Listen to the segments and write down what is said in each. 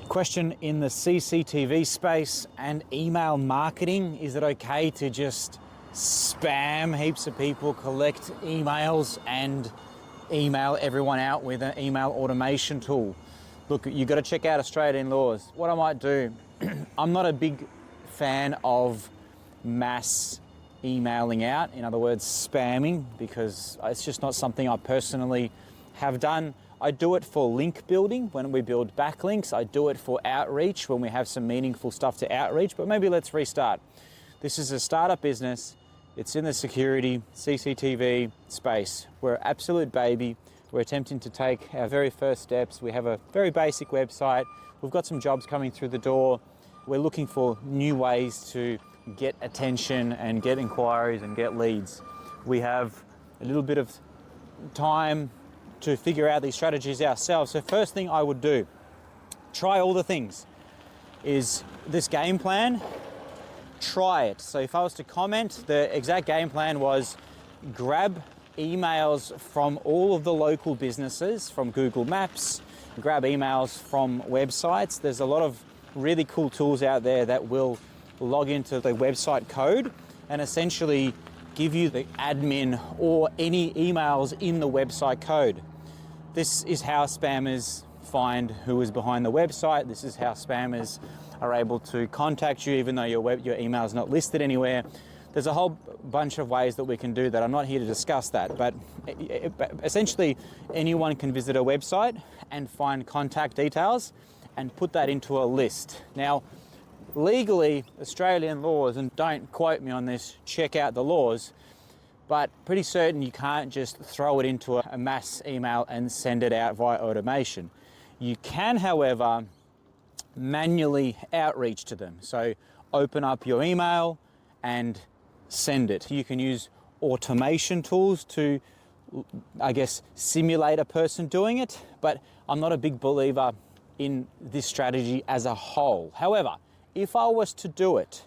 Question in the CCTV space and email marketing, is it okay to just spam heaps of people, collect emails and email everyone out with an email automation tool? Look, you've got to check out Australian laws. What I might do, I'm not a big fan of mass emailing out, in other words, spamming, because it's just not something I personally have done. I do it for link building when we build backlinks. I do it for outreach when we have some meaningful stuff to outreach, but maybe let's restart. This is a startup business. It's in the security, CCTV space. We're an absolute baby. We're attempting to take our very first steps. We have a very basic website. We've got some jobs coming through the door. We're looking for new ways to get attention and get inquiries and get leads. We have a little bit of time to figure out these strategies ourselves. So first thing I would do, try all the things, is this game plan, try it. So if I was to comment, the exact game plan was grab emails from all of the local businesses, from Google Maps, grab emails from websites. There's a lot of really cool tools out there that will log into the website code and essentially give you the admin or any emails in the website code. This is how spammers find who is behind the website. This is how spammers are able to contact you even though your email is not listed anywhere. There's a whole bunch of ways that we can do that. I'm not here to discuss that, but essentially anyone can visit a website and find contact details and put that into a list. Now, legally, Australian laws, and don't quote me on this, check out the laws, but pretty certain you can't just throw it into a mass email and send it out via automation. You can, however, manually outreach to them. So open up your email and send it. You can use automation tools to, I guess, simulate a person doing it, but I'm not a big believer in this strategy as a whole. However, if I was to do it,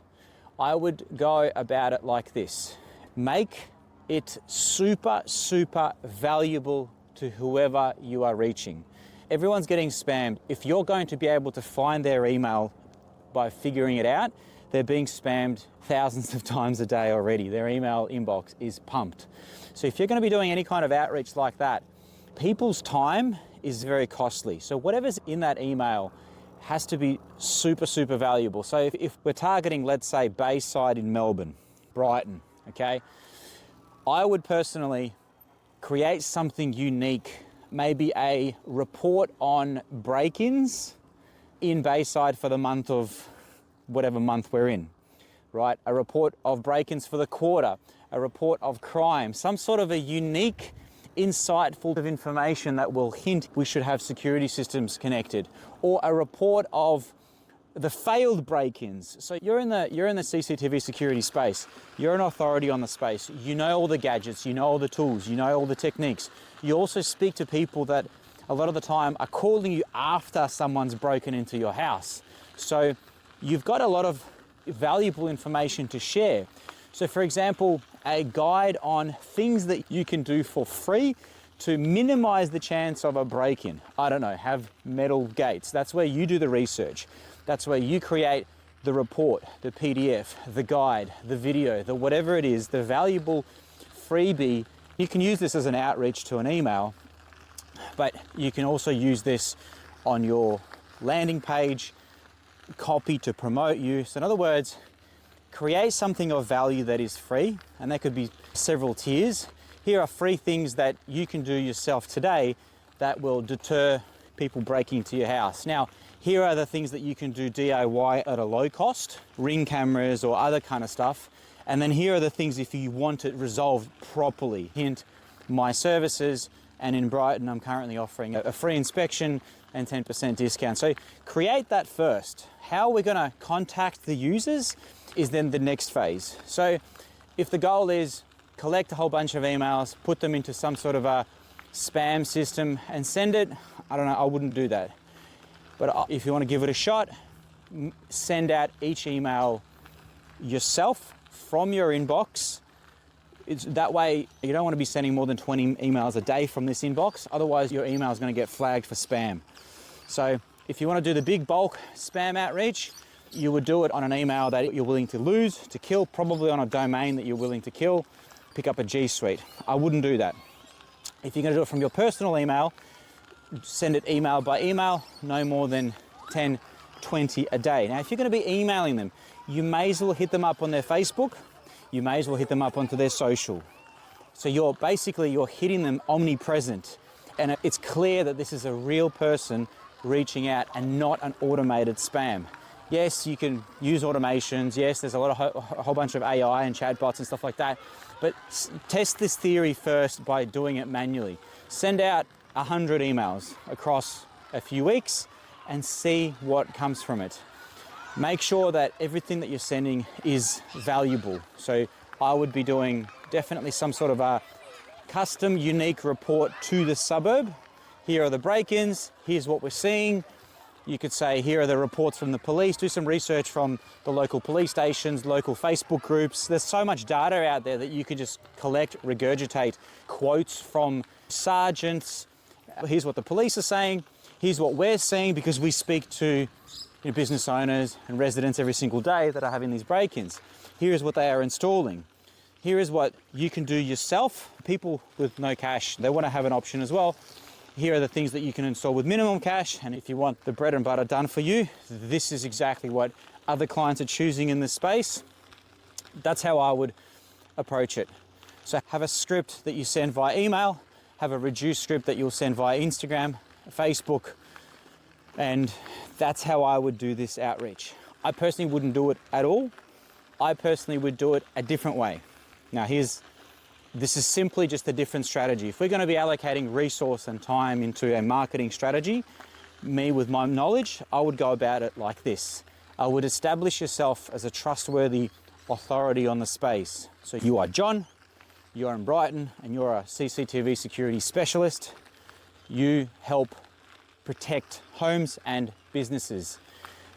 I would go about it like this. Make it super, super valuable to whoever you are reaching. Everyone's getting spammed. If you're going to be able to find their email by figuring it out, they're being spammed thousands of times a day already. Their email inbox is pumped. So if you're going to be doing any kind of outreach like that, people's time is very costly. So whatever's in that email has to be super, super valuable. So if we're targeting, let's say, Bayside in Melbourne, Brighton, okay? I would personally create something unique, maybe a report on break-ins in Bayside for the month of whatever month we're in, right? A report of break-ins for the quarter, a report of crime, some sort of a unique, insightful of information that will hint we should have security systems connected, or a report of the failed break-ins. So you're in the CCTV security space. You're an authority on the space. You know all the gadgets, you know all the tools, you know all the techniques. You also speak to people that a lot of the time are calling you after someone's broken into your house. So you've got a lot of valuable information to share. So for example, a guide on things that you can do for free to minimize the chance of a break-in. I don't know, have metal gates. That's where you do the research. That's where you create the report, the PDF, the guide, the video, the whatever it is, the valuable freebie. You can use this as an outreach to an email, but you can also use this on your landing page, copy to promote you. So in other words, create something of value that is free, and there could be several tiers. Here are free things that you can do yourself today that will deter people breaking into your house. Now, here are the things that you can do DIY at a low cost, Ring cameras or other kind of stuff. And then here are the things if you want it resolved properly. Hint, my services, and in Brighton, I'm currently offering a free inspection and 10% discount. So create that first. How we're gonna contact the users is then the next phase. So if the goal is collect a whole bunch of emails, put them into some sort of a spam system and send it, I don't know, I wouldn't do that. But if you want to give it a shot, send out each email yourself from your inbox. It's that way you don't want to be sending more than 20 emails a day from this inbox. Otherwise your email is going to get flagged for spam. So If you want to do the big bulk spam outreach, you would do it on an email that you're willing to lose, to kill, probably on a domain that you're willing to kill. Pick up a G Suite. I wouldn't do that. If you're going to do it from your personal email, send it email by email, no more than 10, 20 a day. Now, if you're going to be emailing them, you may as well hit them up on their Facebook. You may as well hit them up onto their social. So you're hitting them omnipresent. And it's clear that this is a real person reaching out and not an automated spam. Yes, you can use automations. Yes, there's a whole bunch of AI and chatbots and stuff like that. But test this theory first by doing it manually. Send out 100 emails across a few weeks and see what comes from it. Make sure that everything that you're sending is valuable. So I would be doing definitely some sort of a custom, unique report to the suburb. Here are the break-ins. Here's what we're seeing. You could say, here are the reports from the police. Do some research from the local police stations, local Facebook groups. There's so much data out there that you could just collect, regurgitate quotes from sergeants. Here's what the police are saying. Here's what we're seeing, because we speak to business owners and residents every single day that are having these break-ins. Here's what they are installing. Here is what you can do yourself. People with no cash, they want to have an option as well. Here are the things that you can install with minimum cash. And if you want the bread and butter done for you, this is exactly what other clients are choosing in this space. That's how I would approach it. So have a script that you send via email, have a reduced script that you'll send via Instagram, Facebook, and that's how I would do this outreach. I personally wouldn't do it at all. I personally would do it a different way. Now this is simply just a different strategy. If we're going to be allocating resource and time into a marketing strategy, me with my knowledge, I would go about it like this. I would establish yourself as a trustworthy authority on the space. So you are John, you're in Brighton, and you're a CCTV security specialist. You help protect homes and businesses.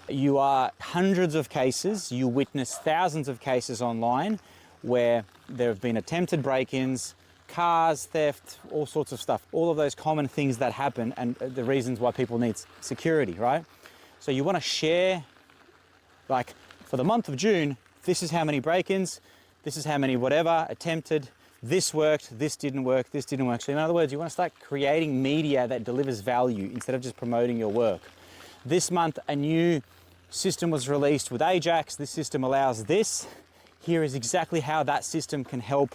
You are hundreds of cases, you witness thousands of cases online where there have been attempted break-ins, cars, theft, all sorts of stuff, all of those common things that happen and the reasons why people need security, right? So you want to share, like for the month of June, this is how many break-ins, this is how many whatever attempted, this worked, this didn't work, this didn't work. So in other words, you want to start creating media that delivers value instead of just promoting your work. This month, a new system was released with Ajax. This system allows this. Here is exactly how that system can help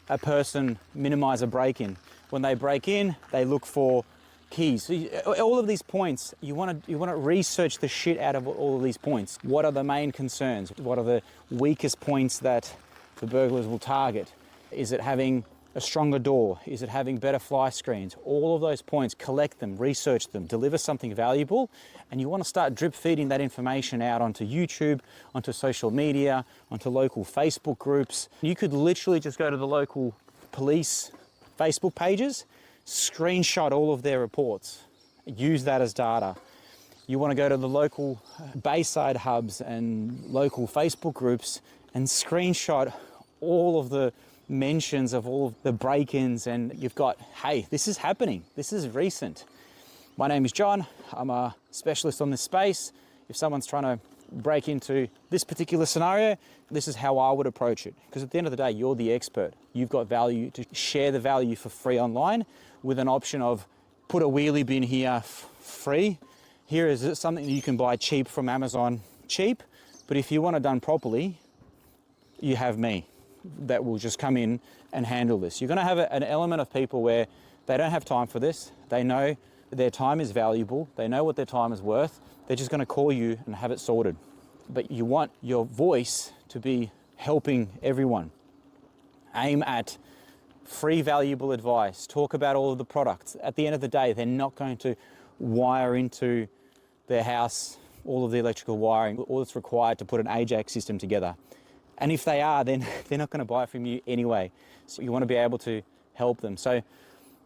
a person minimize a break-in. When they break in, they look for keys. So all of these points, you want to research the shit out of all of these points. What are the main concerns? What are the weakest points that the burglars will target? Is it having a stronger door? Is it having better fly screens? All of those points, collect them, research them, deliver something valuable, and you want to start drip feeding that information out onto YouTube, onto social media, onto local Facebook groups. You could literally just go to the local police Facebook pages, screenshot all of their reports, use that as data. You want to go to the local Bayside hubs and local Facebook groups and screenshot all of the mentions of all of the break-ins, and you've got, hey, this is happening, this is recent. My name is John, I'm a specialist on this space. If someone's trying to break into this particular scenario, this is how I would approach it. Because at the end of the day, you're the expert. You've got value to share the value for free online with an option of put a wheelie bin here free. Here is something that you can buy cheap from Amazon, cheap, but if you want it done properly, you have me that will just come in and handle this. You're going to have an element of people where they don't have time for this. They know their time is valuable. They know what their time is worth. They're just going to call you and have it sorted. But you want your voice to be helping everyone. Aim at free, valuable advice. Talk about all of the products. At the end of the day, they're not going to wire into their house all of the electrical wiring, all that's required to put an Ajax system together. And if they are, then they're not going to buy it from you anyway. So you want to be able to help them. So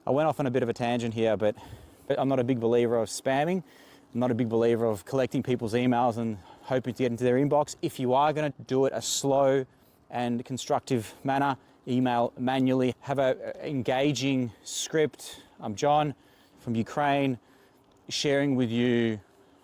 I went off on a bit of a tangent here, but I'm not a big believer of spamming. I'm not a big believer of collecting people's emails and hoping to get into their inbox. If you are going to do it a slow and constructive manner, email manually, have a engaging script. I'm John from Ukraine. sharing with you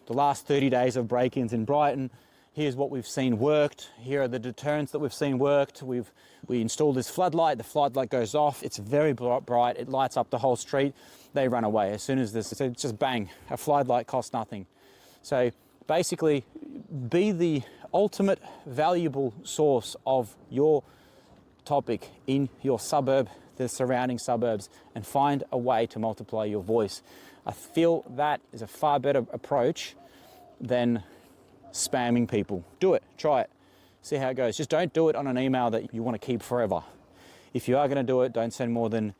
the last 30 days of break-ins in Brighton. Here's what we've seen worked. Here are the deterrents that we've seen worked. We installed this floodlight. The floodlight goes off. It's very bright. It lights up the whole street. They run away as soon as this. So it's just bang. A floodlight costs nothing. So basically, be the ultimate valuable source of your topic in your suburb, the surrounding suburbs, and find a way to multiply your voice. I feel that is a far better approach than spamming people. Do it, try it, see how it goes. Just don't do it on an email that you want to keep forever. If you are going to do it, don't send more than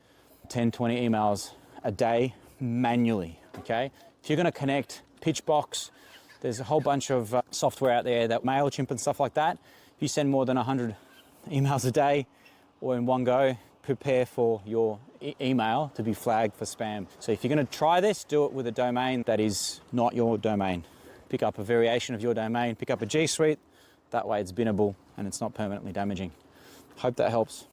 10, 20 emails a day manually, okay? If you're going to connect Pitchbox, there's a whole bunch of software out there, that MailChimp and stuff like that. If you send more than 100 emails a day or in one go, prepare for your email to be flagged for spam. So if you're going to try this, do it with a domain that is not your domain. Pick up a variation of your domain, pick up a G Suite. That way it's binnable and it's not permanently damaging. Hope that helps.